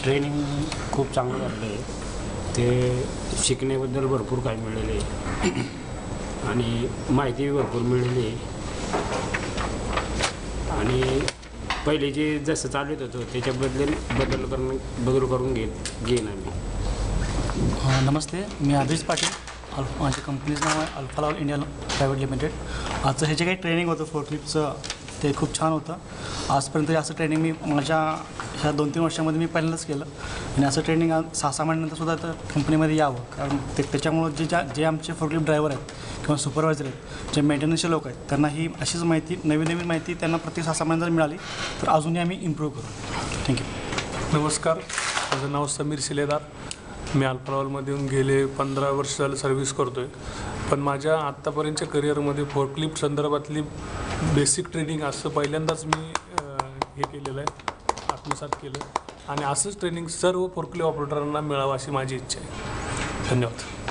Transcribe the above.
Training खूप चांगलं झालं आहे. ते शिकण्याबद्दल भरपूर काही मिळाले आणि माहिती भरपूर मिळाली आणि पहिले जे जसं चालत होतं त्याच्याबद्दल बदल करून घेईन आम्ही. नमस्ते, मी आदेश पाटील. माझ्या कंपनीचं नाव आहे alpha lol India private limited. आजचं हे जे काही ट्रेनिंग होतं फोर्कलिफ्टचं ते खूप छान होतं. आजपर्यंत असं ट्रेनिंग मी माझ्या ह्या 2-3 वर्षामध्ये मी पहिल्यांदाच केलं आणि असं ट्रेनिंग 6-6 महिन्यानंतरसुद्धा तर कंपनीमध्ये यावं, कारण त्याच्यामुळं जे आमचे फोर्कलिफ्ट ड्रायव्हर आहेत किंवा सुपरवायझर आहेत, जे मेंटेनन्सचे लोक आहेत, त्यांना ही अशीच माहिती नवीन माहिती त्यांना प्रत्येक 6-6 महिन्यात मिळाली तर अजूनही आम्ही इम्प्रूव्ह करू. थँक्यू. नमस्कार, माझं नाव समीर शिलेदार. मी अल्फा लॉलमध्ये येऊन गेले 15 वर्ष झालं सर्व्हिस करतो आहे. पण माझ्या आत्तापर्यंतच्या करिअरमध्ये फोर्कलिफ्ट संदर्भातली बेसिक ट्रेनिंग असं पहिल्यांदाच मी हे केलेलं आहे, आत्मसात केलं आणि असंच ट्रेनिंग सर्व फोर्कलिफ्ट ऑपरेटरांना मिळावं अशी माझी इच्छा आहे. धन्यवाद.